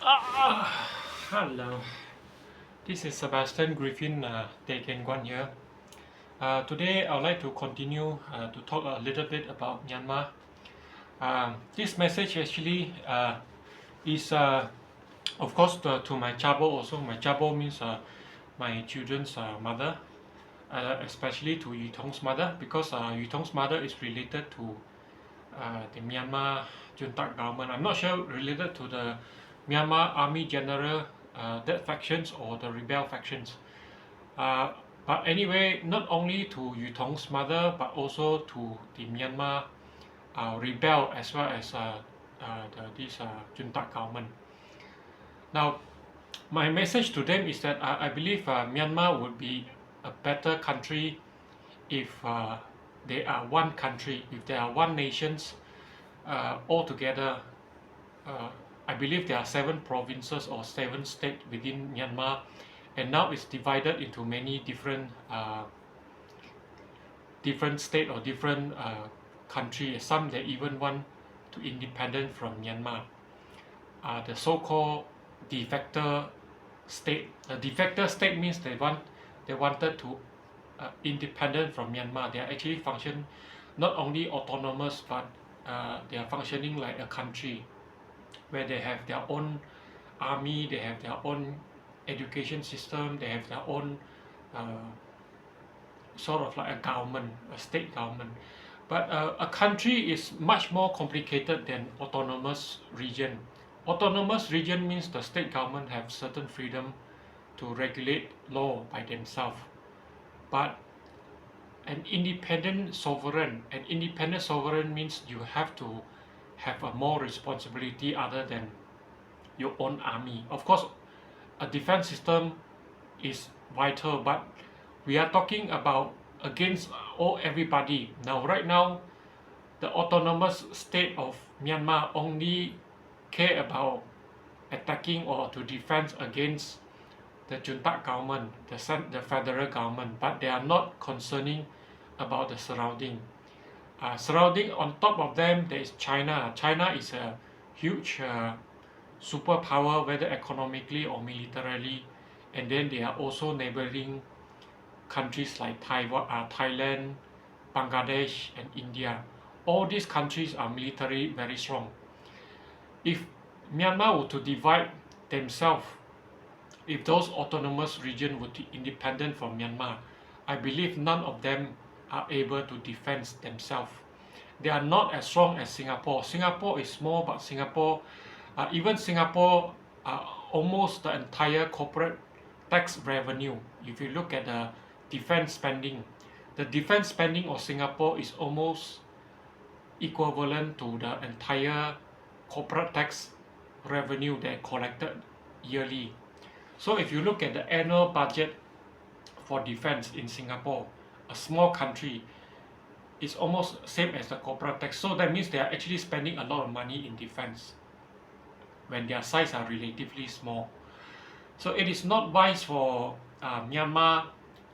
Hello, this is Sebastian Griffin Guan here. Today I would like to continue to talk a little bit about Myanmar. This message actually is, of course, to my Chabo also. My Chabo means my children's mother, especially to Yutong's mother, because Yutong's mother is related to the Myanmar junta government. I'm not sure related to the Myanmar Army General, that factions or the rebel factions. Uh, but anyway, not only to Yutong's mother, but also to the Myanmar rebel as well as this junta government. Now, my message to them is that I believe Myanmar would be a better country if they are one country, if they are one nations all together. uh, I believe there are 7 provinces or 7 states within Myanmar, and now it's divided into many different state or different countries. Some they even want to independent from Myanmar. The so-called de facto state. A de facto state means they wanted to independent from Myanmar. They are actually function not only autonomous, but they are functioning like a country where they have their own army, they have their own education system, they have their own uh, sort of like a government, a state government. But a country is much more complicated than autonomous region. Autonomous region means the state government have certain freedom to regulate law by themselves. But an independent sovereign means you have to have a more responsibility other than your own army. Of course, a defense system is vital, but we are talking about against everybody. Now, right now, the autonomous state of Myanmar only care about attacking or to defend against the junta government, the federal government, but they are not concerning about the surrounding. Surrounding on top of them, there is China. China is a huge superpower, whether economically or militarily, and then they are also neighboring countries like Taiwan, Thailand, Bangladesh, and India. All these countries are military very strong. If Myanmar were to divide themselves, if those autonomous regions were to independent from Myanmar, I believe none of them are able to defend themselves. They are not as strong as Singapore. Singapore is small, but even Singapore, almost the entire corporate tax revenue, if you look at the defense spending, the defense spending of Singapore is almost equivalent to the entire corporate tax revenue they collected yearly. So if you look at the annual budget for defense in Singapore, a small country, is almost same as the corporate tax. So that means they are actually spending a lot of money in defense when their size are relatively small. So it is not wise for Myanmar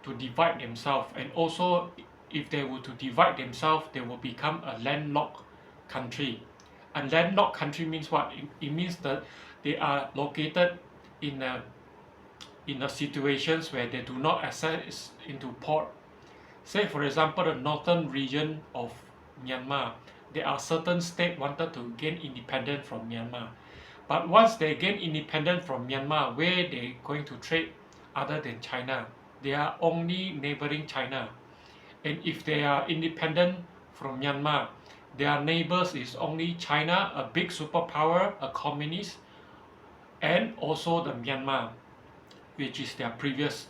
to divide themselves, and also if they were to divide themselves, they will become a landlocked country. A landlocked country means what? It means that they are located in a situations where they do not access into port. Say for example, the northern region of Myanmar, there are certain states wanted to gain independence from Myanmar. But once they gain independence from Myanmar, where they going to trade other than China? They are only neighboring China. And if they are independent from Myanmar, their neighbors is only China, a big superpower, a communist, and also the Myanmar, which is their previous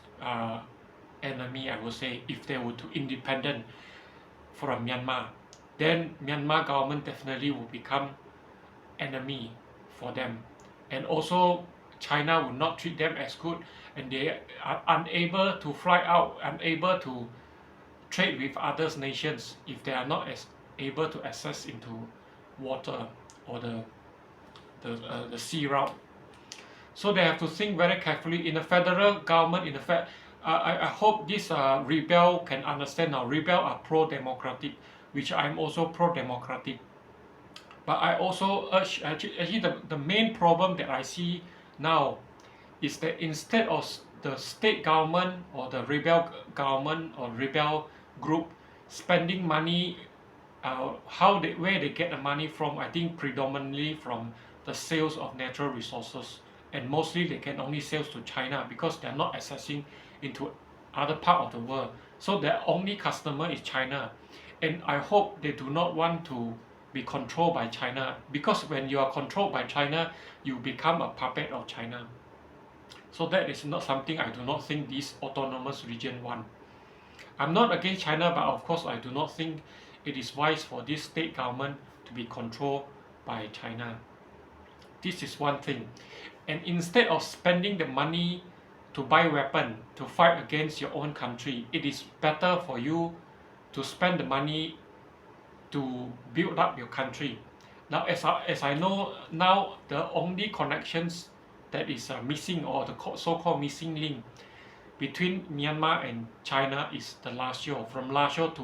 enemy, I would say. If they were to independent from Myanmar, then Myanmar government definitely will become enemy for them. And also China will not treat them as good, and they are unable to fly out, unable to trade with other nations if they are not as able to access into water or the sea route. So they have to think very carefully. In the federal government, I hope this rebel can understand now. Rebel are pro-democratic, which I'm also pro-democratic. But I also urge, actually the main problem that I see now is that instead of the state government or the rebel government or rebel group spending money, where they get the money from, I think predominantly from the sales of natural resources, and mostly they can only sell to China because they're not accessing into other part of the world. So their only customer is China, and I hope they do not want to be controlled by China, because when you are controlled by China, you become a puppet of China. So that is not something I do not think this autonomous region want. I'm not against China, but of course I do not think it is wise for this state government to be controlled by China. This is one thing. And instead of spending the money to buy weapon to fight against your own country, it is better for you to spend the money to build up your country. Now, as I know now, the only connections that is missing, or the so-called missing link between Myanmar and China, is the Lasio. From Lasio to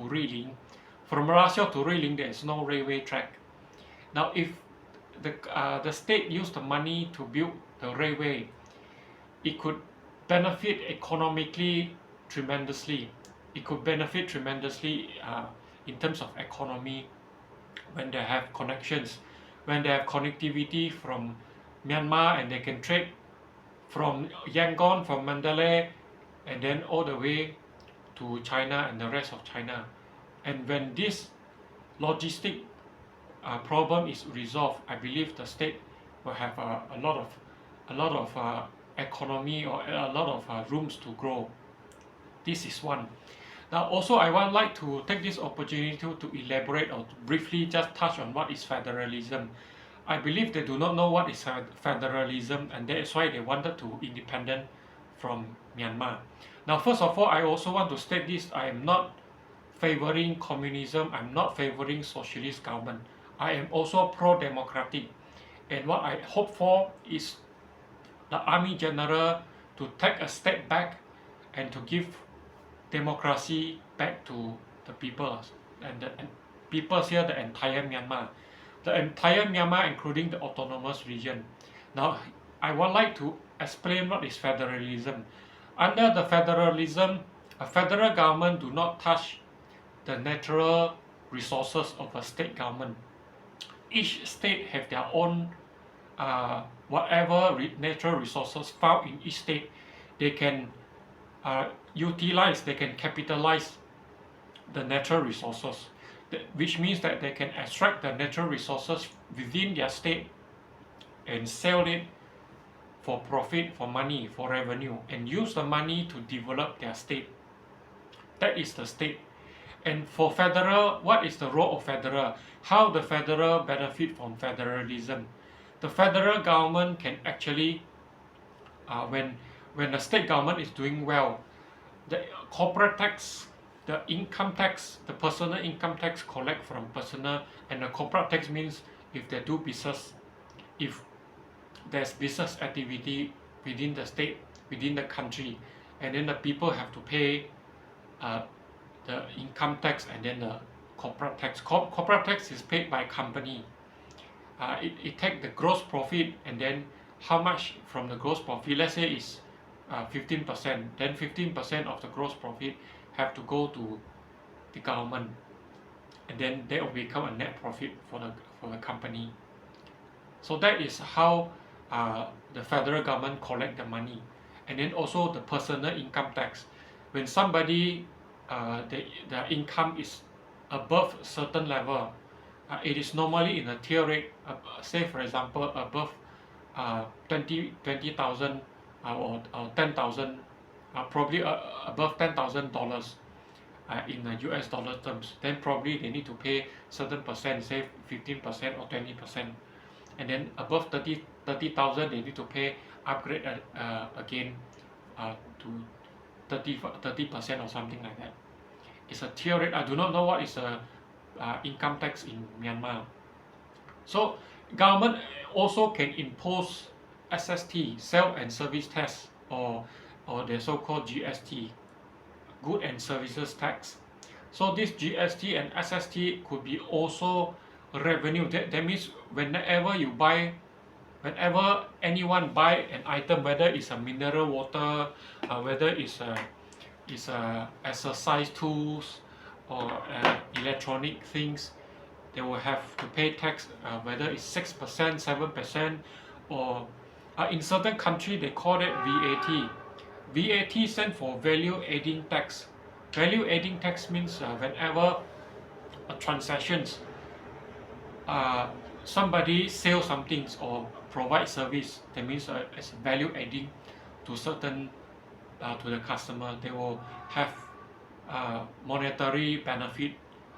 Riling, there is no railway track. Now, if the state used the money to build the railway, it could benefit economically tremendously. It could benefit tremendously in terms of economy when they have connections, when they have connectivity from Myanmar, and they can trade from Yangon, from Mandalay, and then all the way to China and the rest of China. And when this logistic problem is resolved, I believe the state will have a lot of economy, or a lot of rooms to grow. This is one. Now, also I would like to take this opportunity to elaborate or to briefly just touch on what is federalism. I believe they do not know what is federalism, and that is why they wanted to independent from Myanmar. Now, first of all, I also want to state this: I am not favoring communism. I'm not favoring socialist government. I am also pro-democratic, and what I hope for is the Army General to take a step back and to give democracy back to the people, and the peoples here, the entire Myanmar. The entire Myanmar, including the autonomous region. Now, I would like to explain what is federalism. Under the federalism, a federal government do not touch the natural resources of a state government. Each state have their own whatever natural resources found in each state. They can utilize, they can capitalize the natural resources, which means that they can extract the natural resources within their state and sell it for profit, for money, for revenue, and use the money to develop their state. That is the state. And for federal, what is the role of federal? How the federal benefit from federalism? The federal government can actually, when the state government is doing well, the corporate tax, the income tax, the personal income tax collect from personal, and the corporate tax means if they do business, if there's business activity within the state, within the country, and then the people have to pay the income tax and then the corporate tax. Corporate tax is paid by company. It take the gross profit, and then how much from the gross profit, let's say is 15%, then 15% of the gross profit have to go to the government, and then that will become a net profit for the company. So that is how the federal government collect the money. And then also the personal income tax. When somebody the income is above certain level, it is normally in a tier rate, say for example above 20,000 or 10,000, probably above $10,000 in US dollar terms, then probably they need to pay certain percent, say 15% or 20%, and then above 30,000 they need to pay upgrade again to 30% or something like that. It's a tier rate. I do not know what is the income tax in Myanmar. So government also can impose SST, sale and service tax, or the so-called GST, good and services tax. So this GST and SST could be also revenue. That means whenever anyone buy an item, whether it's a mineral water, whether it's a exercise tools or electronic things, they will have to pay tax, whether it's 6%, 7%, or in certain country they call it VAT. VAT stands for value adding tax. Value adding tax means whenever transactions, somebody sells something or provide service, that means it's value adding to certain to the customer. They will have monetary benefit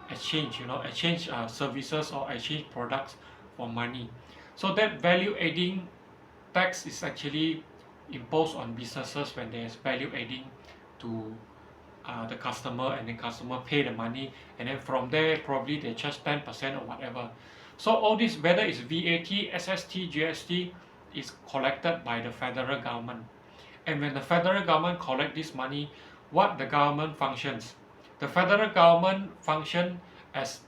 exchange, exchange services or exchange products for money. So that value adding tax is actually imposed on businesses when there's value adding to the customer, and then customer pay the money, and then from there probably they charge 10% or whatever. So all this, whether it's VAT, SST, GST, is collected by the federal government. And when the federal government collect this money, what the government functions? The federal government function as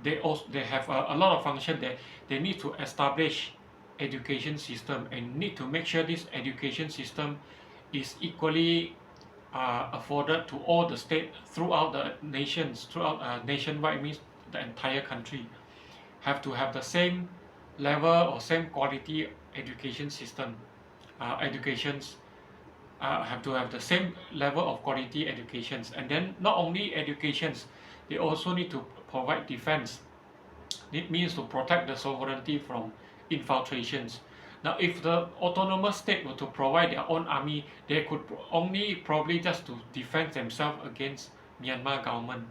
they have a lot of function that they need to establish education system and need to make sure this education system is equally afforded to all the state throughout the nations, throughout nationwide means the entire country have to have the same level or same quality education system. Educations have to have the same level of quality educations, and then not only educations, they also need to provide defense. It means to protect the sovereignty from infiltrations. Now, if the autonomous state were to provide their own army, they could only probably just to defend themselves against Myanmar government,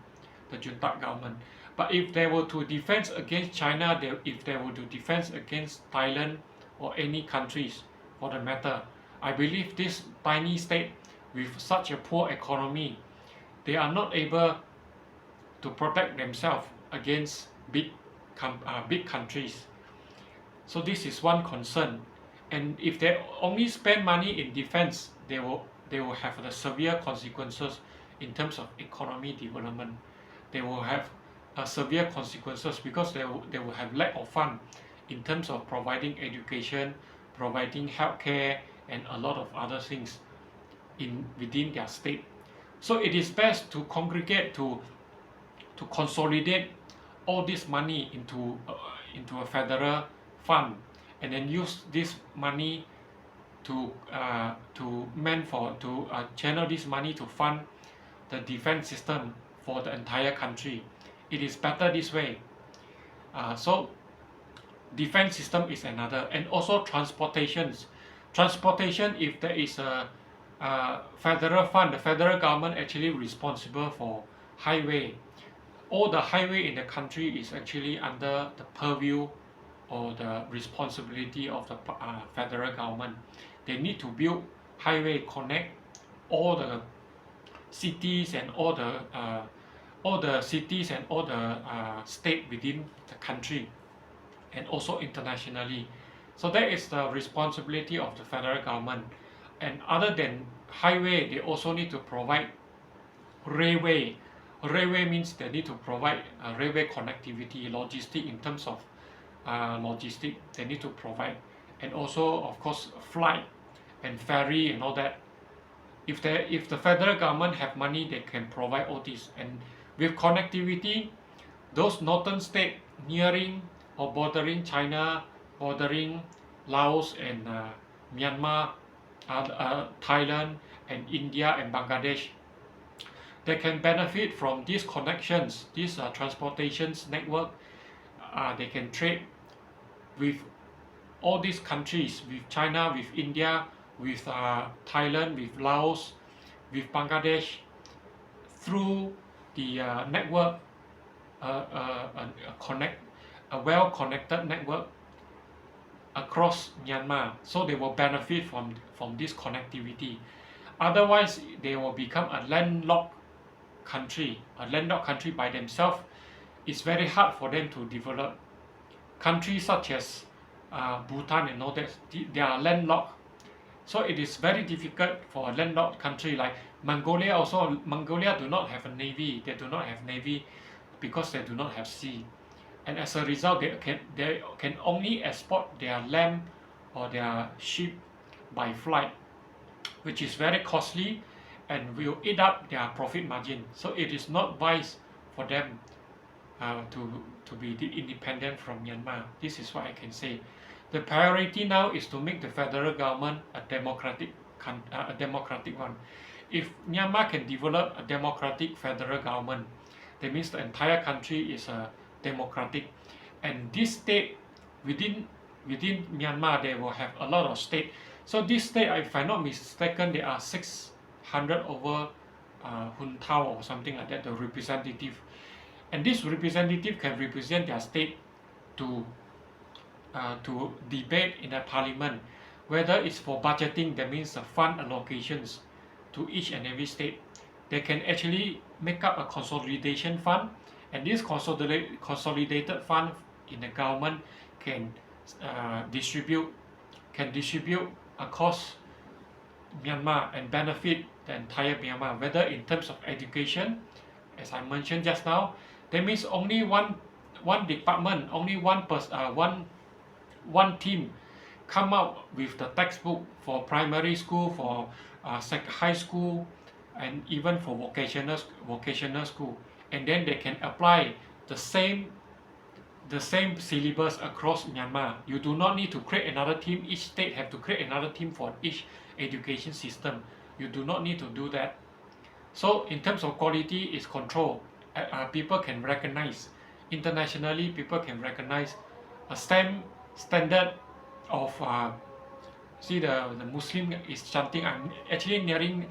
the junta government. But if they were to defend against China, if they were to defend against Thailand or any countries for the matter, I believe this tiny state with such a poor economy, they are not able to protect themselves against big countries. So this is one concern. And if they only spend money in defense, they will have the severe consequences in terms of economy development. They will have severe consequences because they will have lack of fund in terms of providing education, providing healthcare, and a lot of other things within their state. So it is best to congregate, to consolidate all this money into a federal fund, and then use this money to channel this money to fund the defense system for the entire country. It is better this way. So defense system is another, and also transportation, if there is a federal fund, the federal government actually responsible for highway. All the highway in the country is actually under the purview or the responsibility of the federal government. They need to build highway, connect all the cities and all the cities and all the state within the country, and also internationally. So that is the responsibility of the federal government. And other than highway, they also need to provide railway. Railway means they need to provide railway connectivity, logistic in terms of logistic they need to provide, and also of course flight and ferry and all that. If the federal government have money, they can provide all this. And with connectivity, those northern states nearing or bordering China, bordering Laos and Myanmar, Thailand and India and Bangladesh, they can benefit from these connections, these transportations network. They can trade with all these countries, with China, with India, with Thailand, with Laos, with Bangladesh, through the network, a well-connected network across Myanmar. So they will benefit from this connectivity. Otherwise, they will become a landlocked country. A landlocked country by themselves, it's very hard for them to develop. Countries such as Bhutan and all that, they are landlocked. So it is very difficult for a landlocked country like Mongolia. Also, Mongolia do not have a navy. They do not have navy because they do not have sea. and as a result they can only export their lamb or their sheep by flight, which is very costly and will eat up their profit margin. So it is not wise for them to be independent from Myanmar. This is what I can say. The priority now is to make the federal government a democratic one. If Myanmar can develop a democratic federal government, that means the entire country is a democratic, and this state within Myanmar they will have a lot of state. So this state, if I'm not mistaken, there are 600 over Huntao or something like that, the representative, and this representative can represent their state to debate in the parliament, whether it's for budgeting, that means the fund allocations to each and every state. They can actually make up a consolidation fund, and this consolidated fund in the government can distribute across Myanmar and benefit the entire Myanmar, whether in terms of education, as I mentioned just now. That means only one department, only one team come out with the textbook for primary school, for high school, and even for vocational school, and then they can apply the same syllabus across Myanmar. You do not need to create another team. Each state have to create another team for each education system. You do not need to do that. So in terms of quality, is control. People can recognize internationally. People can recognize a standard of see the Muslim is chanting. I'm actually nearing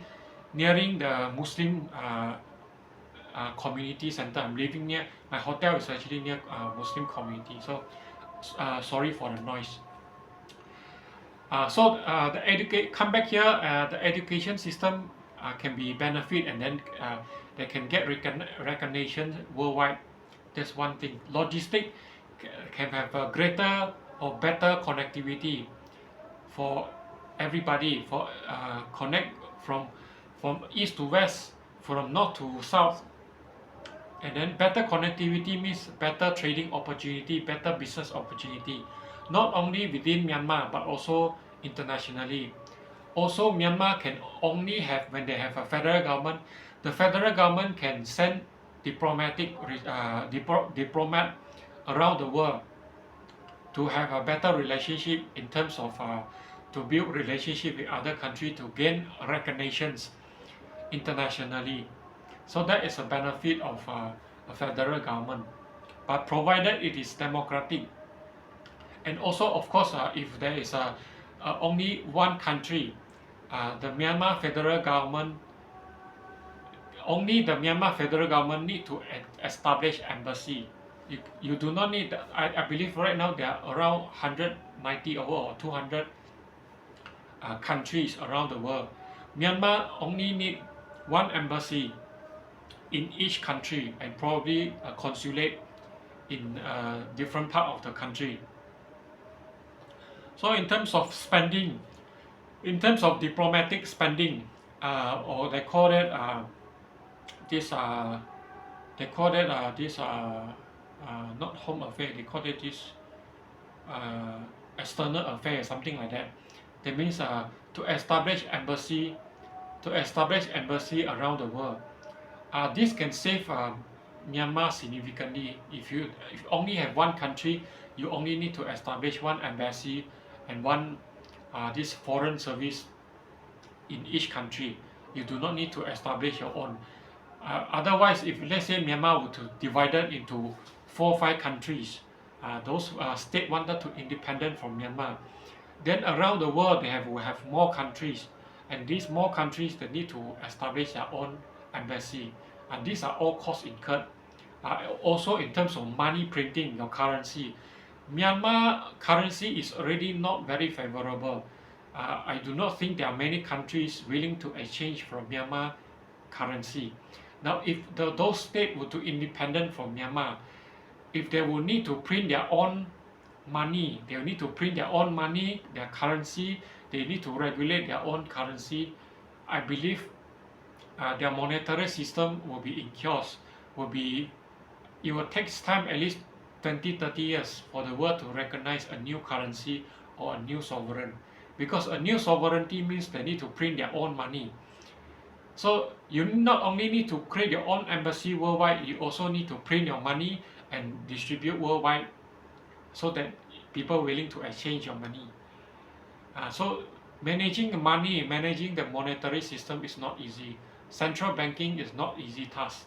the Muslim community center. I'm living near, my hotel is actually near Muslim community, so sorry for the noise. Come back here, the education system can be benefit, and then they can get recognition worldwide. That's one thing. Logistic can have a greater or better connectivity for everybody, for connect from east to west, from north to south. And then better connectivity means better trading opportunity, better business opportunity, not only within Myanmar but also internationally. Also, Myanmar can only have, when they have a federal government, the federal government can send diplomat around the world to have a better relationship in terms of to build relationship with other countries, to gain recognitions internationally. So that is a benefit of a federal government, but provided it is democratic. And also, of course, if there is only one country, the Myanmar federal government, only the Myanmar federal government need to establish embassy. You do not need, I believe right now there are around 190 or 200 countries around the world. Myanmar only need one embassy in each country, and probably a consulate in different part of the country. So in terms of spending, in terms of diplomatic spending, or they call it not home affairs, they call it this external affairs, something like that. That means to establish embassy around the world. This can save Myanmar significantly. If you only have one country, you only need to establish one embassy and one this foreign service in each country. You do not need to establish your own. Otherwise, if let's say Myanmar were to divide it into 4 or 5 countries, those states wanted to independent from Myanmar, then around the world they will have more countries, and these more countries they need to establish their own embassy, and these are all costs incurred. Also in terms of money printing, your currency, Myanmar currency is already not very favorable. I do not think there are many countries willing to exchange from Myanmar currency. Now, if those states were to independent from Myanmar, if they will need to print their own money, they will need to print their own money, their currency, they need to regulate their own currency, I believe their monetary system will be in chaos. It will take time, at least 20, 30 years for the world to recognize a new currency or a new sovereign, because a new sovereignty means they need to print their own money. So you not only need to create your own embassy worldwide, you also need to print your money and distribute worldwide so that people are willing to exchange your money. So managing the money, managing the monetary system is not easy. Central banking is not easy task.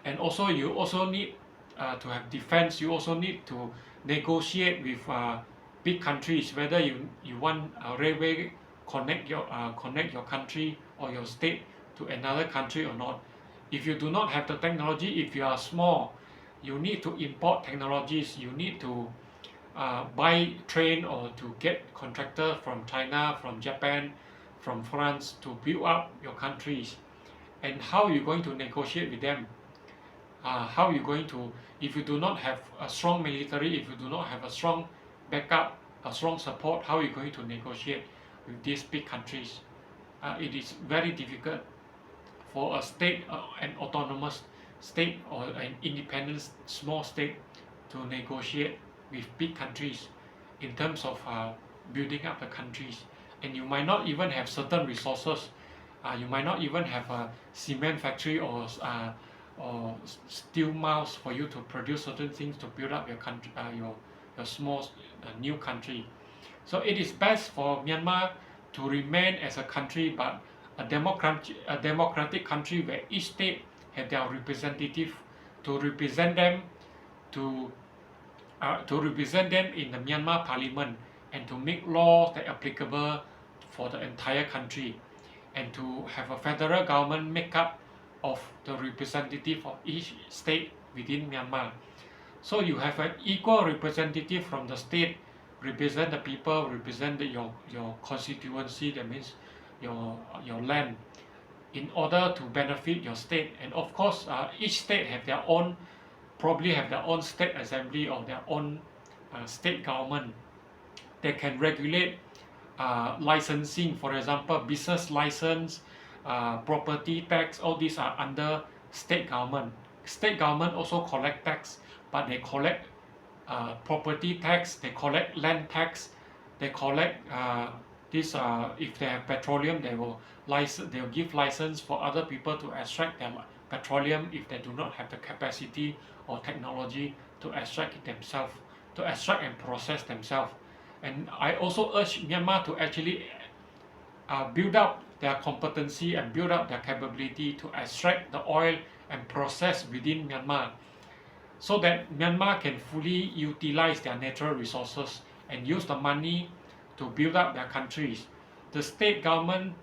And also you also need to have defense. You also need to negotiate with big countries whether you want a railway connect your country or your state to another country or not. If you do not have the technology, if you are small, you need to import technologies. You need to buy train or to get contractor from China, from Japan, from France to build up your countries. And how are you going to negotiate with them? How are you going to, if you do not have a strong military, if you do not have a strong backup, a strong support, how are you going to negotiate with these big countries? It is very difficult for a state, an autonomous state or an independent small state to negotiate with big countries in terms of building up the countries. And you might not even have certain resources. You might not even have a cement factory or steel mills for you to produce certain things to build up your country, your small new country. So it is best for Myanmar to remain as a country, but a democratic country where each state have their representative to represent them in the Myanmar parliament and to make laws that are applicable for the entire country, and to have a federal government make up of the representative of each state within Myanmar. So you have an equal representative from the state, represent the people, represent your constituency, that means your land, in order to benefit your state. And of course, each state have their own, probably have their own state assembly or their own state government that can regulate licensing, for example, business license, property tax. All these are under state government. State government also collect tax, but they collect property tax, they collect land tax, they collect this. If they have petroleum, they will give license for other people to extract their petroleum if they do not have the capacity or technology to extract it themselves, to extract and process themselves. And I also urge Myanmar to actually build up their competency and build up their capability to extract the oil and process within Myanmar, so that Myanmar can fully utilize their natural resources and use the money to build up their countries. The state government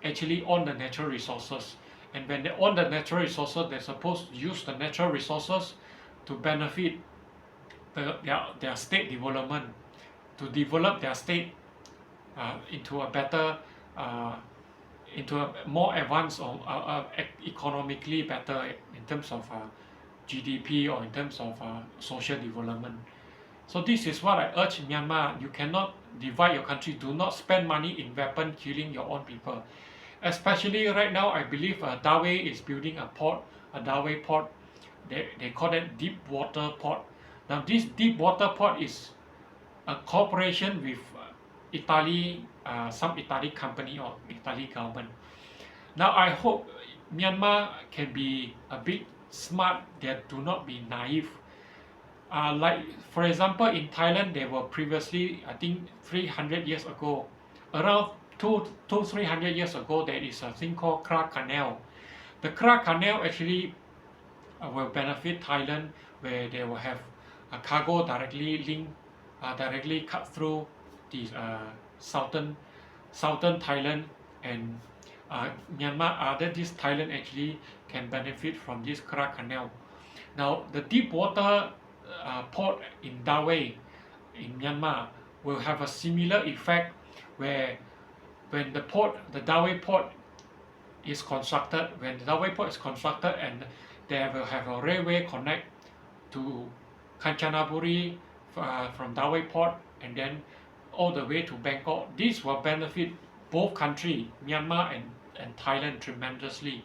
actually own the natural resources, and when they own the natural resources, they're supposed to use the natural resources to benefit their state development, to develop their state into a better, into a more advanced or economically better in terms of GDP or in terms of social development. So this is what I urge Myanmar. You cannot divide your country. Do not spend money in weapon killing your own people. Especially right now, I believe Dawei is building a port, a Dawei port. They call it deep water port. Now this deep water port is a cooperation with Italy, some Italy company or Italy government. Now I hope Myanmar can be a bit smart. They do not be naive. Like for example, in Thailand, they were previously, I think 300 years ago, around 300 years ago, there is a thing called Kra Canal. The Kra Canal actually will benefit Thailand, where they will have a cargo directly cut through the southern Thailand, and Myanmar, this Thailand actually can benefit from this Kra Canal. Now the deep water port in Dawei in Myanmar will have a similar effect, where when the Dawei port is constructed, and they will have a railway connect to Kanchanaburi from Dawei port and then all the way to Bangkok. This will benefit both countries, Myanmar and Thailand, tremendously.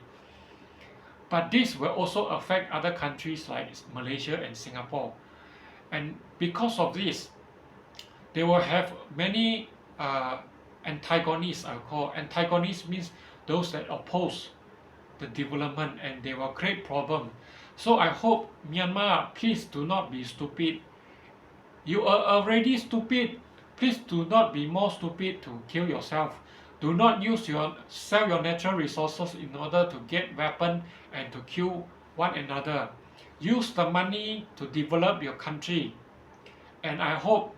But this will also affect other countries like Malaysia and Singapore. And because of this, they will have many antagonists. I call antagonists means those that oppose the development, and they will create problem. So I hope Myanmar, please do not be stupid. You are already stupid. Please do not be more stupid to kill yourself. Do not sell your natural resources in order to get weapon and to kill one another. Use the money to develop your country. And I hope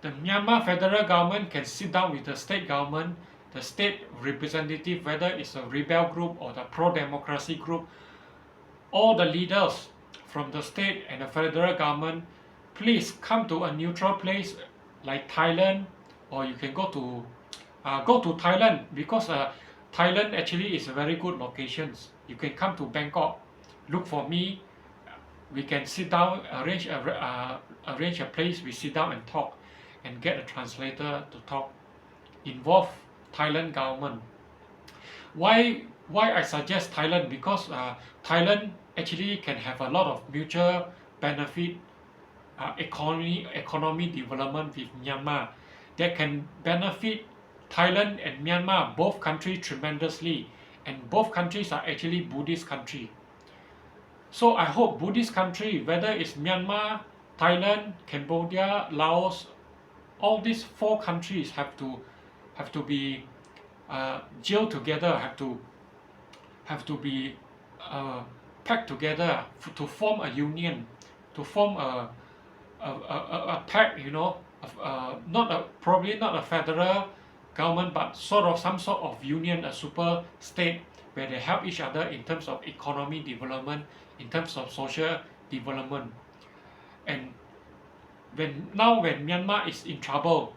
the Myanmar federal government can sit down with the state government, the state representative, whether it's a rebel group or the pro-democracy group, all the leaders from the state and the federal government, please come to a neutral place like Thailand, or you can go to Thailand, because Thailand actually is a very good location. You can come to Bangkok, look for me. We can sit down, arrange a place. We sit down and talk, and get a translator to talk. Involve Thailand government. Why I suggest Thailand? Because Thailand actually can have a lot of mutual benefit, economy development with Myanmar that can benefit Thailand and Myanmar, both countries, tremendously. And both countries are actually Buddhist country. So I hope Buddhist country, whether it's Myanmar, Thailand, Cambodia, Laos, all these 4 countries have to be gelled together, have to be packed together to form a union, to form a pact, probably not a federal government, but some sort of union, a super state where they help each other in terms of economy development, in terms of social development. And when Myanmar is in trouble,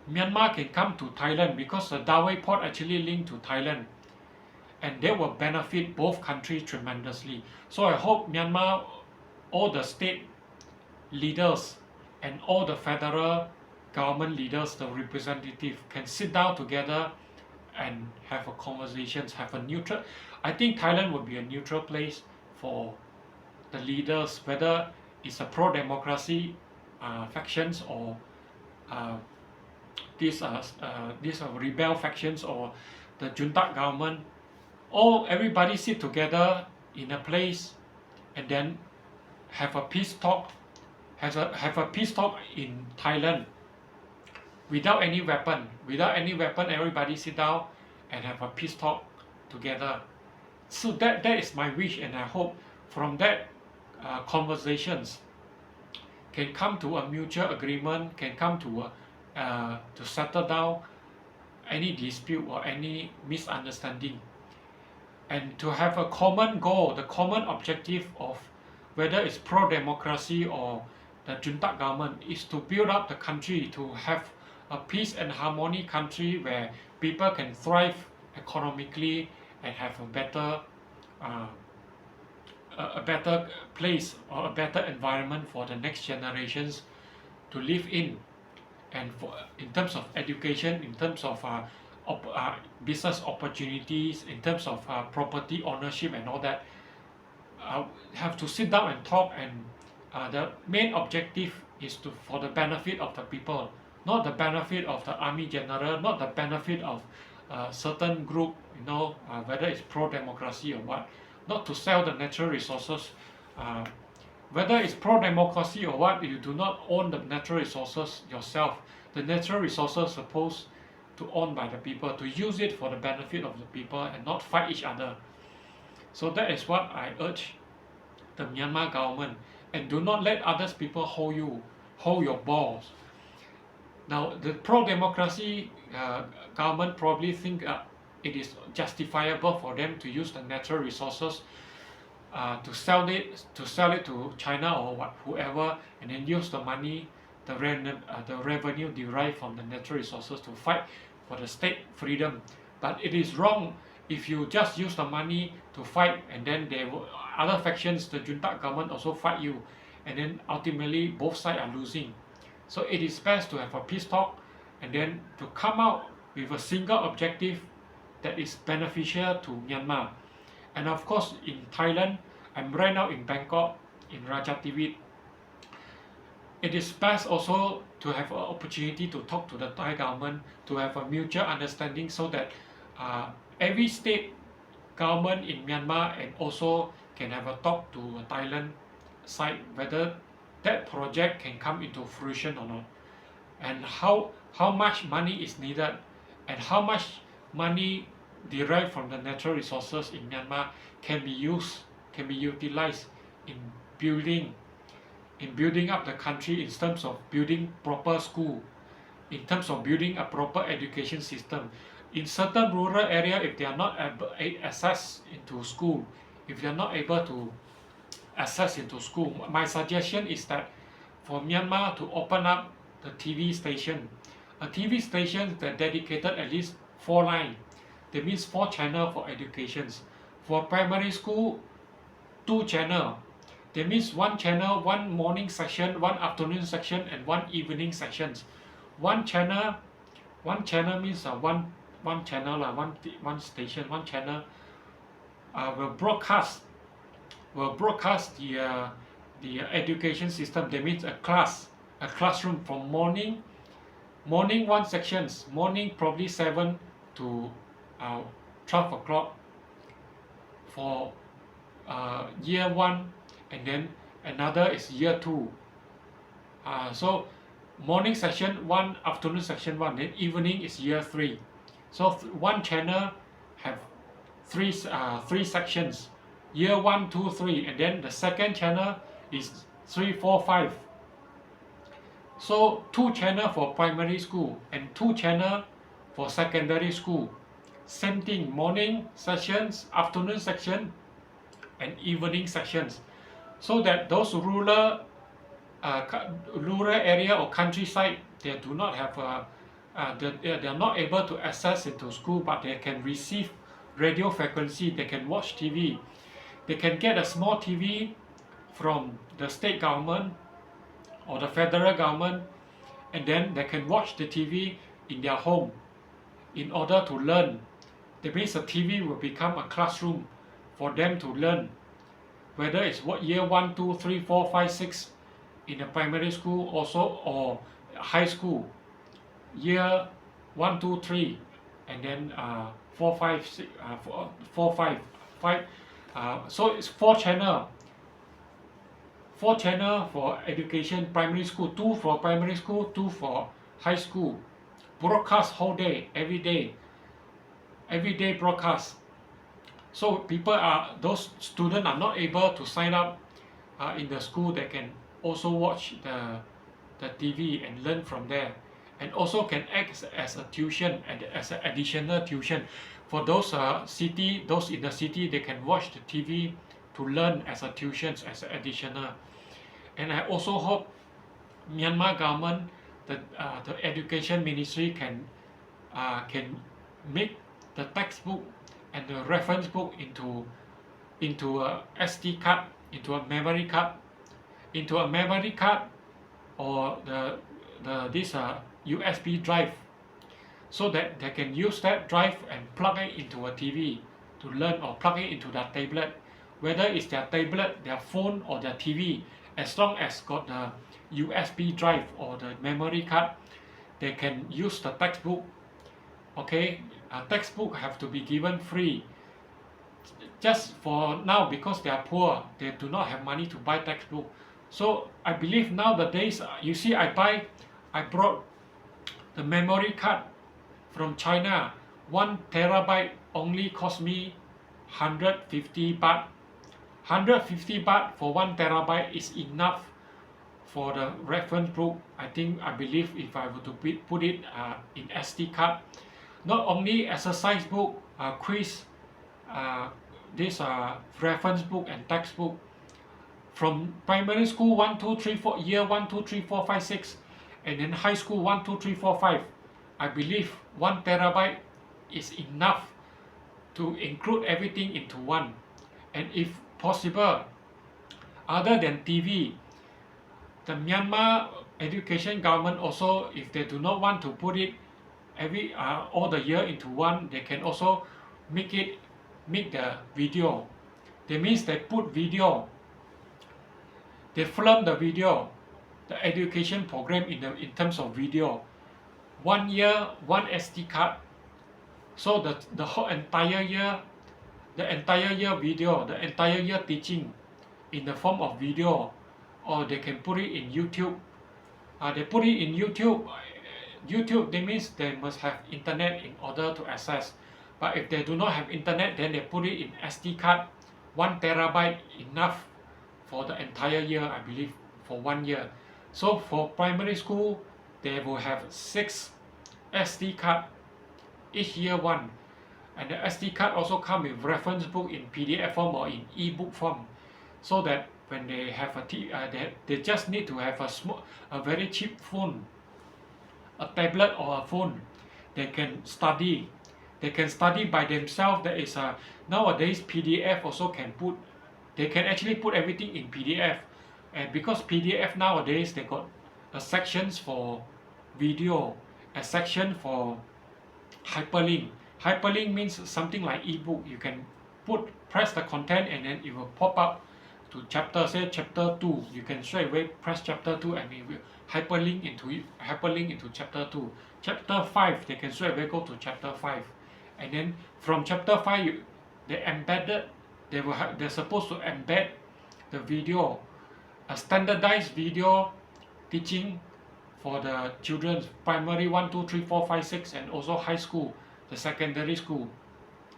Myanmar can come to Thailand, because the Dawei port actually linked to Thailand, and they will benefit both countries tremendously. So I hope Myanmar, all the state leaders and all the federal government leaders, the representative, can sit down together and have a conversations, have a neutral. I think Thailand would be a neutral place for the leaders, whether it's a pro-democracy factions, or these rebel factions, or the junta government. Everybody sit together in a place, and then have a peace talk. Have a peace talk in Thailand without any weapon. Everybody sit down and have a peace talk together. So that is my wish, and I hope from that conversations can come to a mutual agreement, can come to settle down any dispute or any misunderstanding, and to have a common goal, the common objective of whether it's pro-democracy or the junta government, is to build up the country, to have a peace and harmony country where people can thrive economically and have a better place, or a better environment for the next generations to live in. And in terms of education, in terms of business opportunities, in terms of property ownership and all that, have to sit down and talk. And the main objective is for the benefit of the people, not the benefit of the army general, not the benefit of certain group, whether it's pro-democracy or what, not to sell the natural resources. Whether it's pro-democracy or what, you do not own the natural resources yourself. The natural resources are supposed to own by the people, to use it for the benefit of the people and not fight each other. So that is what I urge the Myanmar government. And do not let others people hold your balls. Now, the pro-democracy government probably think it is justifiable for them to use the natural resources to sell it to China or whoever, and then use the money, the revenue derived from the natural resources to fight for the state freedom. But it is wrong if you just use the money to fight, and then other factions, the junta government, also fight you, and then ultimately both sides are losing. So it is best to have a peace talk, and then to come out with a single objective that is beneficial to Myanmar. And of course, in Thailand, I'm right now in Bangkok, in Ratchathivit, it is best also to have an opportunity to talk to the Thai government, to have a mutual understanding, so that every state government in Myanmar and also can have a talk to Thailand side whether that project can come into fruition or not, and how much money is needed, and how much money derived from the natural resources in Myanmar can be used, can be utilized in building up the country, in terms of building proper school, in terms of building a proper education system. In certain rural area, if they are not able access into school, if they are not able to access into school, my suggestion is that for Myanmar to open up the TV station, a TV station that dedicated at least 4 lines. That means 4 channels for educations. For primary school, 2 channels. That means 1 channel, 1 morning section, 1 afternoon section, and 1 evening sections. One channel means one channel, one station, 1 channel will broadcast the education system. That means a classroom from morning 1 sections, morning probably 7 to 12 o'clock for year 1, and then another is year 2. So morning section 1, afternoon section 1, then evening is year 3. So 1 channel have 3 sections, year 1, 2, 3, and then the second channel is 3, 4, 5. So 2 channel for primary school and 2 channel for secondary school. Same thing, morning sections, afternoon section, and evening sections, so that those rural area or countryside, they do not have they are not able to access into school, but they can receive radio frequency, they can watch TV, they can get a small TV from the state government or the federal government, and then they can watch the TV in their home in order to learn. That means the TV will become a classroom for them to learn, whether it's what year 1, 2, 3, 4, 5, 6 in a primary school also, or high school, year 1, 2, 3, and then 4, 5, 6, 4, 5, 5. So it's 4 channel. 4 channel for education, primary school, 2 for primary school, 2 for high school. Broadcast whole day, every day broadcast. So those students are not able to sign up in the school. They can also watch the TV and learn from there, and also can act as a tuition and as an additional tuition for those those in the city. They can watch the TV to learn as a tuition, as an additional. And I also hope Myanmar government, the education ministry can make the textbook and the reference book into a SD card, into a memory card, or this USB drive, so that they can use that drive and plug it into a TV to learn, or plug it into their tablet, whether it's their tablet, their phone, or their TV. As long as got the USB drive or the memory card, they can use the textbook. Okay, a textbook have to be given free. Just for now, because they are poor, they do not have money to buy textbook. So I believe nowadays, you see, I brought the memory card from China. 1 terabyte only cost me 150 baht. 150 baht for 1 terabyte is enough for the reference book. I believe if I were to put it in SD card, not only exercise book, quiz, this reference book and textbook from primary school 1, 2, 3, 4, year 1, 2, 3, 4, 5, 6, and then high school 1, 2, 3, 4, 5. I believe 1 terabyte is enough to include everything into one. And if possible, other than TV, the Myanmar education government also, if they do not want to put it all the year into one, they can also make the video. That means they put video, they film the video, the education program in terms of video. 1 year, one SD card. So the whole entire year, the entire year video, the entire year teaching in the form of video, or they can put it in YouTube. They put it in YouTube. YouTube, that means they must have internet in order to access. But if they do not have internet, then they put it in SD card. 1 terabyte enough for the entire year, I believe, for 1 year. So for primary school, they will have 6 SD card each year one. And the SD card also come with reference book in PDF form or in e-book form, so that when they have they just need to have a very cheap phone, a tablet or a phone. They can study. They can study by themselves. There is a nowadays PDF also can put. They can actually put everything in PDF, and because PDF nowadays they got a sections for video, a section for hyperlink. Hyperlink means something like ebook. You can press the content and then it will pop up to chapter, say chapter 2. You can straight away press chapter 2 and it will hyperlink into chapter 2. Chapter 5, they can straight away go to chapter 5. And then from chapter 5, they're supposed to embed the video, a standardized video teaching for the children, primary 1, 2, 3, 4, 5, 6, and also high school, the secondary school.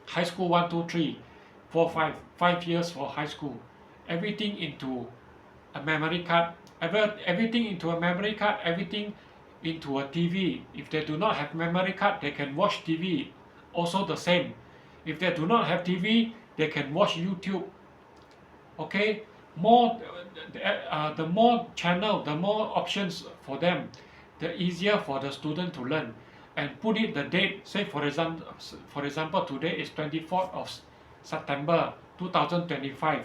High school 1, 2, 3, 4, 5, 5 years for high school. Everything into a memory card, everything into a memory card, everything into a TV. If they do not have memory card, they can watch TV. Also the same. If they do not have TV, they can watch YouTube. Okay, the more channel, the more options for them, the easier for the student to learn. And put it the date. Say for example, today is 24th of September 2025.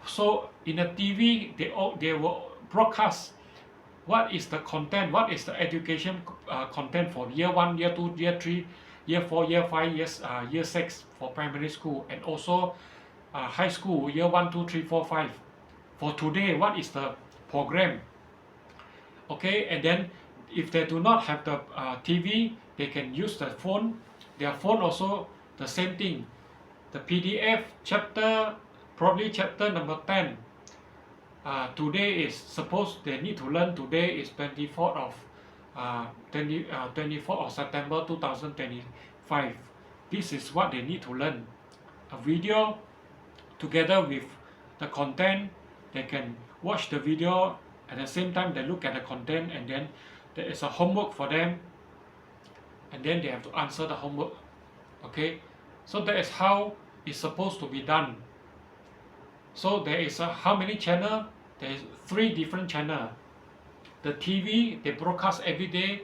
So in the TV, they will broadcast what is the content, what is the education content for year 1, year 2, year 3, year 4, year 5, year 6 for primary school, and also high school, year 1, 2, 3, 4, 5. For today, what is the program? Okay, and then if they do not have the TV, they can use the phone. Their phone also the same thing. The PDF chapter, probably chapter number 10. Today is supposed they need to learn. Today is 24th of September 2025. This is what they need to learn. A video together with the content. They can watch the video at the same time they look at the content, and then there is a homework for them, and then they have to answer the homework. Okay, so that is how it's supposed to be done. So there is how many channel? There is 3 different channel. The TV, they broadcast every day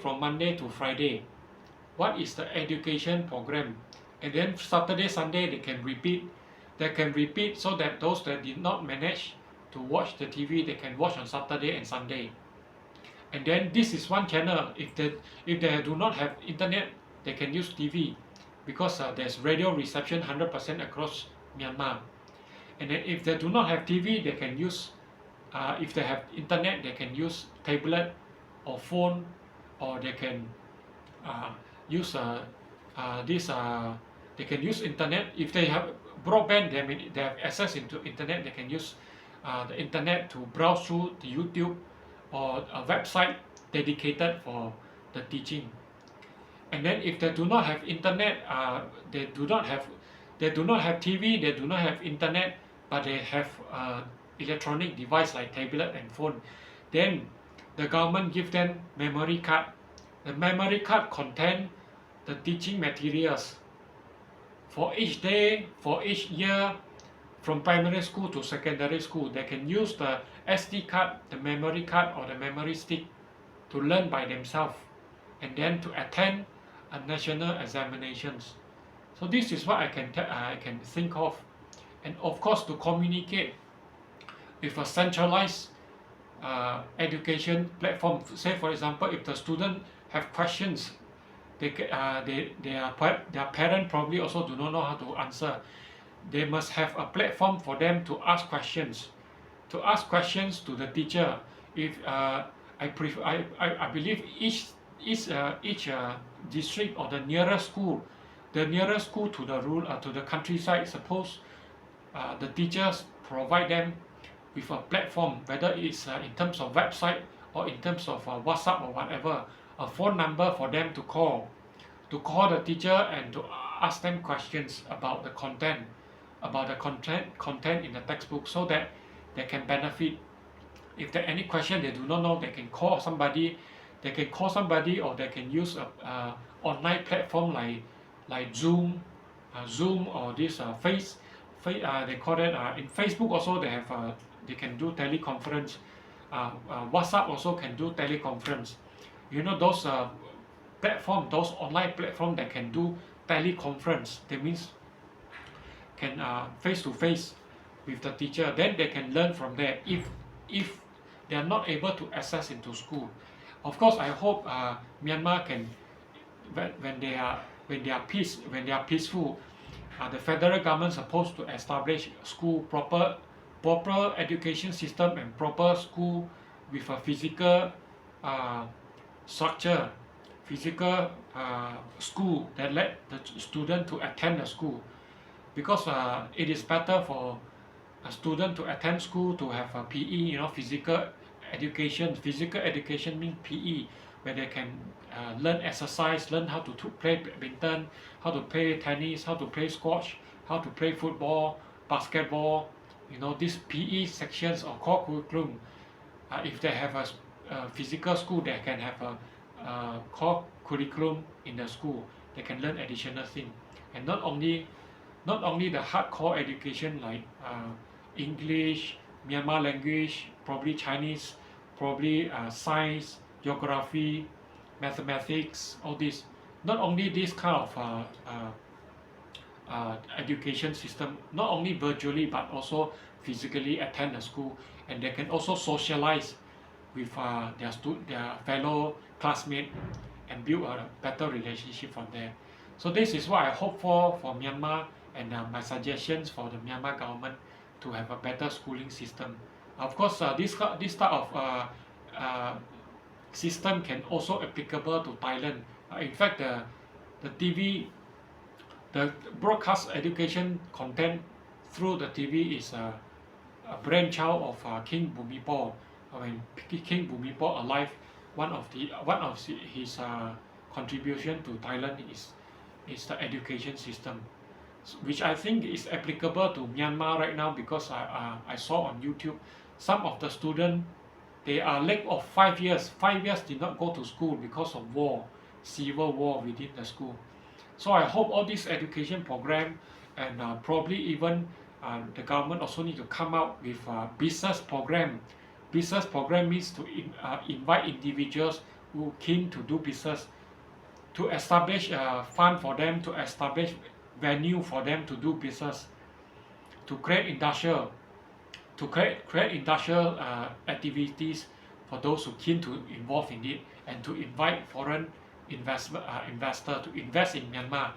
from Monday to Friday. What is the education program? And then Saturday, Sunday they can repeat. They can repeat so that those that did not manage to watch the TV, they can watch on Saturday and Sunday. And then this is one channel. If they do not have internet, they can use TV, because there's radio reception 100% across Myanmar. And then if they do not have TV, they can use, if they have internet, they can use tablet or phone, or they can use they can use internet. If they have broadband, they have access into internet, they can use the internet to browse through the YouTube or a website dedicated for the teaching. And then if they do not have internet, they do not have TV, they do not have internet, but they have electronic device like tablet and phone, then the government give them memory card. The memory card contain the teaching materials for each day, for each year, from primary school to secondary school. They can use the SD card, the memory card, or the memory stick to learn by themselves, and then to attend a national examinations. So this is what I can think of. And of course, to communicate with a centralized education platform. Say for example, if the student have questions, their parent probably also do not know how to answer. They must have a platform for them to ask questions, to ask questions to the teacher. If I believe each district or the nearest school to the countryside, suppose the teachers provide them with a platform, whether it's in terms of website or in terms of WhatsApp or whatever, a phone number for them to call the teacher and to ask them questions about the content in the textbook, so that they can benefit. If there are any question they do not know, they can call somebody, or they can use a online platform like Zoom or this they call it in Facebook also. They can do teleconference. WhatsApp also can do teleconference. Those those online platform that can do teleconference, that means can face to face with the teacher. Then they can learn from there if they are not able to access into school. Of course, I hope Myanmar can, when they are peaceful, the federal government is supposed to establish school, proper education system, and proper school with a physical structure, physical school that let the student to attend the school. Because it is better for a student to attend school to have a PE, physical education. Physical education means PE, where they can learn exercise, learn how to play badminton, how to play tennis, how to play squash, how to play football, basketball. These PE sections or core curriculum. If they have a physical school, they can have a core curriculum in the school. They can learn additional things, and not only the hardcore education like English, Myanmar language, probably Chinese, probably science, geography, mathematics, all this. Not only this kind of education system, not only virtually but also physically attend the school, and they can also socialize with their fellow classmates and build a better relationship from there. So this is what I hope for Myanmar, and my suggestions for the Myanmar government to have a better schooling system. Of course, this type of system can also applicable to Thailand. In fact, the TV, the broadcast education content through the TV is a brainchild of King Bhumipol. When King Bhumipol alive, one of his contribution to Thailand is the education system, which I think is applicable to Myanmar right now, because I saw on YouTube some of the students, they are late of 5 years. 5 years did not go to school because of war, civil war within the school. So I hope all this education program, and probably even the government also need to come out with business program. Business program means to invite individuals who keen to do business, to establish a fund for them, to establish venue for them to do business, to create industrial activities for those who keen to involve in it, and to invite foreign investor to invest in Myanmar.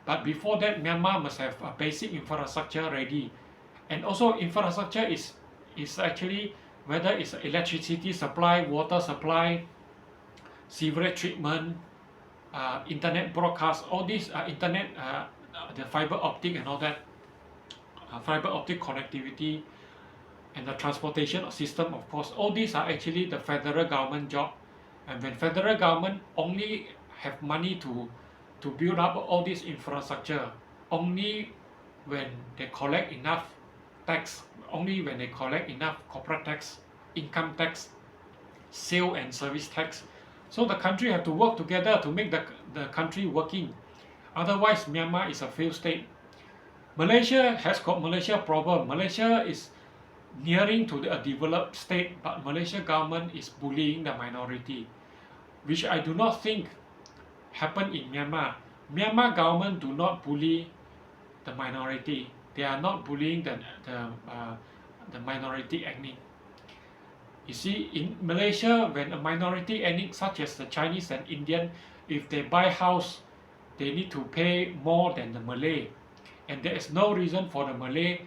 But before that, Myanmar must have a basic infrastructure ready, and also infrastructure is actually whether it's electricity supply, water supply, sewerage treatment, internet broadcast, all these internet, the fiber optic and all that, fiber optic connectivity, and the transportation system, of course, all these are actually the federal government job. And when federal government only have money to build up all this infrastructure, only when they collect enough tax, only when they collect enough corporate tax, income tax, sale and service tax. So the country have to work together to make the country working. Otherwise, Myanmar is a failed state. Malaysia has got Malaysia problem. Malaysia is nearing to a developed state, but Malaysia government is bullying the minority, which I do not think happen in Myanmar. Myanmar government do not bully the minority. They are not bullying the minority ethnic. You see, in Malaysia, when a minority ethnic such as the Chinese and Indian, if they buy house, they need to pay more than the Malay, and there is no reason for the Malay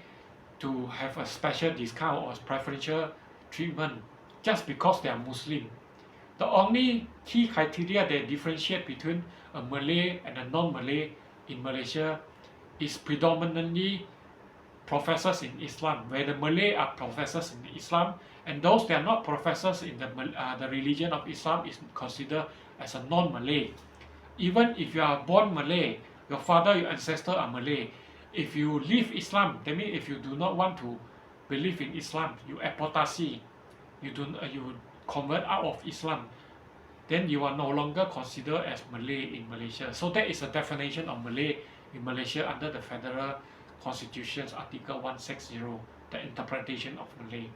to have a special discount or preferential treatment just because they are Muslim. The only key criteria that differentiate between a Malay and a non-Malay in Malaysia is predominantly professors in Islam, where the Malay are professors in Islam, and those that are not professors in the religion of Islam is considered as a non-Malay. Even if you are born Malay, your father, your ancestor are Malay. If you leave Islam, that means if you do not want to believe in Islam, you apostasi, you convert out of Islam, then you are no longer considered as Malay in Malaysia. So that is a definition of Malay in Malaysia under the Federal Constitution's Article 160, the interpretation of Malay.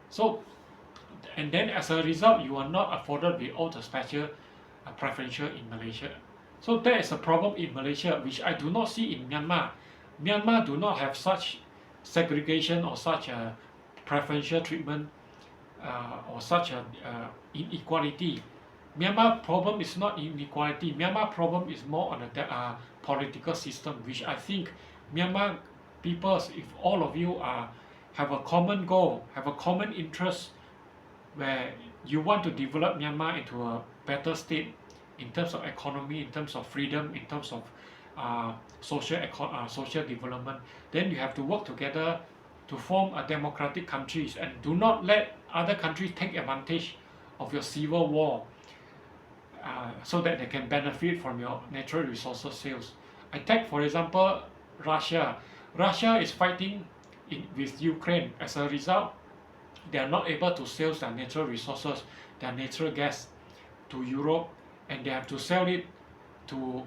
So, and then as a result, you are not afforded with all the special preferential in Malaysia. So there is a problem in Malaysia which I do not see in Myanmar. Myanmar do not have such segregation or such a preferential treatment or such a inequality. Myanmar problem is not inequality. Myanmar problem is more on the political system, which I think Myanmar peoples, if all of you have a common goal, have a common interest, where you want to develop Myanmar into a better state in terms of economy, in terms of freedom, in terms of social development, then you have to work together to form a democratic countries, and do not let other countries take advantage of your civil war so that they can benefit from your natural resources sales. I take for example Russia. Russia is fighting with Ukraine. As a result, they are not able to sell their natural resources, their natural gas to Europe, and they have to sell it to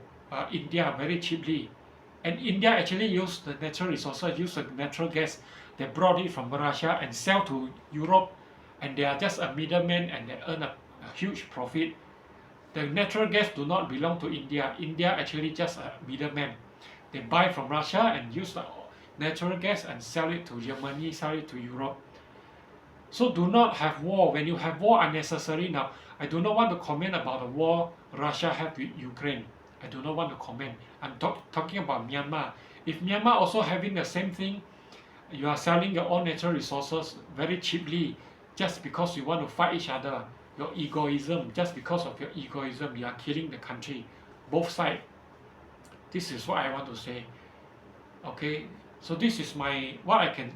India very cheaply. And India actually used the natural resources, used the natural gas, they brought it from Russia and sell to Europe, and they are just a middleman and they earn a huge profit. The natural gas do not belong to India. India actually just a middleman. They buy from Russia and use the natural gas and sell it to Germany, sell it to Europe. So do not have war. When you have war unnecessary now, I do not want to comment about the war Russia had with Ukraine. I do not want to comment. I'm talking about Myanmar. If Myanmar also having the same thing, you are selling your own natural resources very cheaply just because you want to fight each other. Your egoism, just because of your egoism, you are killing the country. Both sides. This is what I want to say. Okay, so this is what I can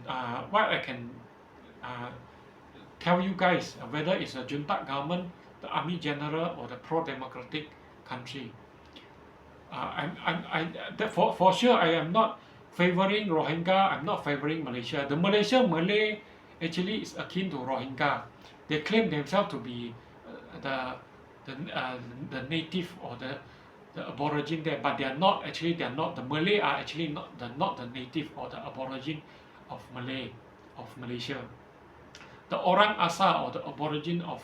tell you guys, whether it's a junta government, the army general, or the pro-democratic country. For sure, I am not favoring Rohingya. I'm not favoring Malaysia. The Malay actually is akin to Rohingya. They claim themselves to be the native or the aborigine there, but they are not. Actually, they are not. The Malay are actually not the native or the aborigine of Malaysia. The Orang Asa or the aborigine of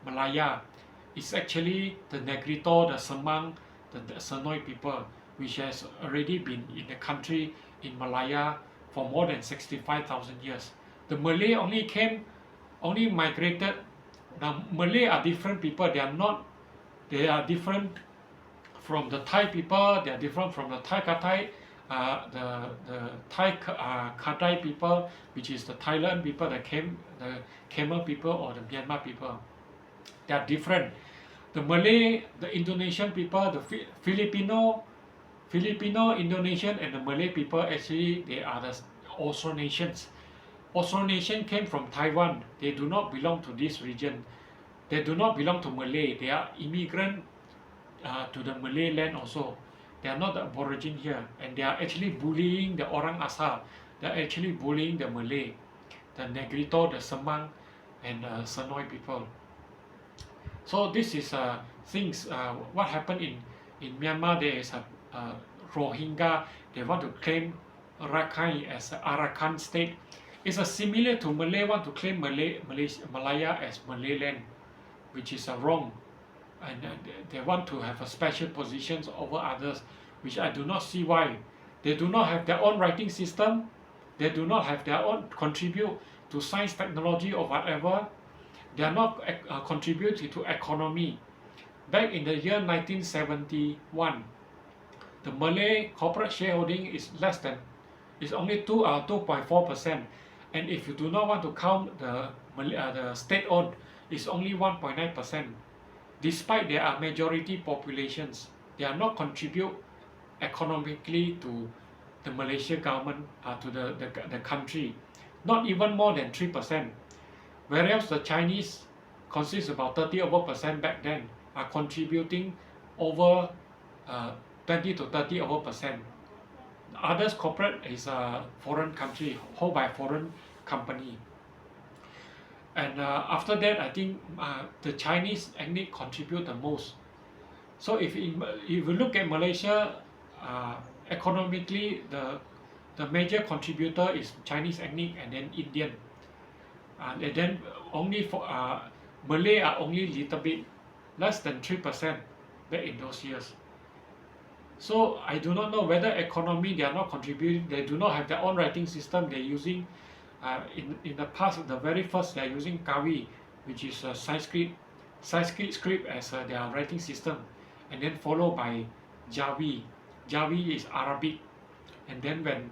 Malaya is actually the Negrito, the Semang, the Senoi people, which has already been in the country in Malaya for more than 65,000 years. The Malay only migrated. Now Malay are different people. They are different from the Thai people. They are different from the Thai Katai, the Thai Katai people, which is the Thailand people, the Khmer people, or the Myanmar people. They are different. The Malay, the Indonesian people, the Filipino, Indonesian, and the Malay people, actually they are the Austronations. Austronation came from Taiwan. They do not belong to this region. They do not belong to Malay. They are immigrant to the Malay land also. They are not the aborigine here, and they are actually bullying the Orang Asa. They are actually bullying the Malay, the Negrito, the Semang, and Senoi people. So this is things. What happened in Myanmar? There is a Rohingya. They want to claim Rakhine as an Arakan state. It's similar to Malay want to claim Malaya as Malay land, which is wrong, and they want to have a special positions over others, which I do not see why. They do not have their own writing system. They do not have their own contribute to science, technology, or whatever. They are not contributing to economy. Back in the year 1971, the Malay corporate shareholding is less than It's only 2.4%, and if you do not want to count the state-owned, it's only 1.9%. Despite there are majority populations, they are not contribute economically to the Malaysia government, to the country, not even more than 3%. Whereas the Chinese consists about 30 over percent back then, are contributing over 20 to 30 over percent. Others corporate is a foreign country, held by a foreign company. And after that, I think the Chinese ethnic contribute the most. So if you look at Malaysia, economically, the major contributor is Chinese ethnic and then Indian. And then only for Malay are only little bit less than 3% back in those years. So I do not know whether economy they are not contributing. They do not have their own writing system. They're using in the past, the very first they're using Kawi, which is a Sanskrit script as their writing system, and then followed by Jawi. Jawi is Arabic, and then when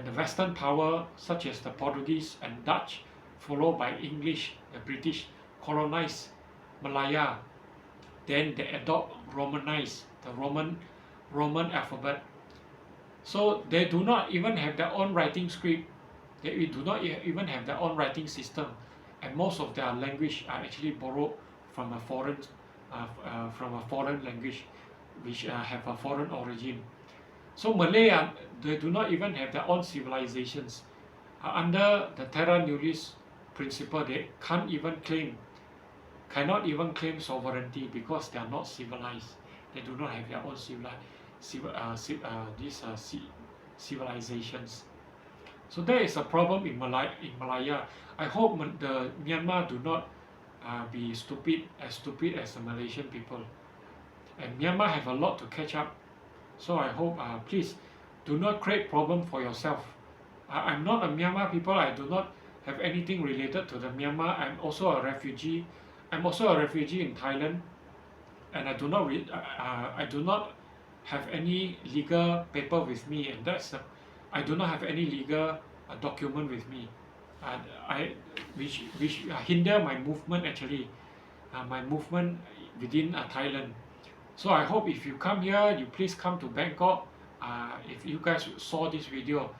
the Western power such as the Portuguese and Dutch, followed by English, the British colonize Malaya, then they adopt Romanize the Roman alphabet. So they do not even have their own writing script. They do not even have their own writing system, and most of their language are actually borrowed from a foreign language, which have a foreign origin. So Malay, they do not even have their own civilizations. Under the terra nullius principle, they cannot even claim sovereignty because they are not civilized. They do not have their own civilizations. So there is a problem in Malaya. I hope the Myanmar do not be as stupid as the Malaysian people. And Myanmar have a lot to catch up. So I hope, please, do not create problem for yourself. I'm not a Myanmar people. I do not have anything related to the Myanmar. I'm also a refugee. I'm also a refugee in Thailand, and I do not have any legal paper with me, and I do not have any legal document with me, which hinder my movement actually, my movement within Thailand. So I hope if you come here, you please come to Bangkok. If you guys saw this video,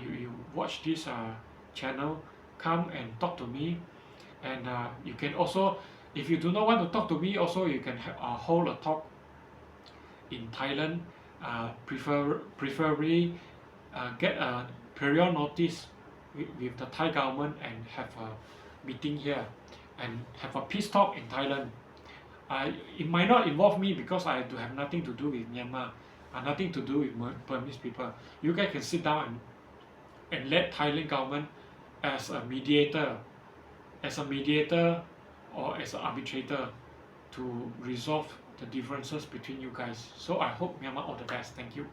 you watch this channel, come and talk to me. And you can also, if you do not want to talk to me, also you can hold a talk in Thailand, preferably get a prior notice with the Thai government and have a meeting here and have a peace talk in Thailand. It might not involve me because I do have nothing to do with Myanmar, nothing to do with Burmese people. You guys can sit down and let Thailand government as a mediator or as an arbitrator to resolve the differences between you guys. So I hope Myanmar all the best. Thank you.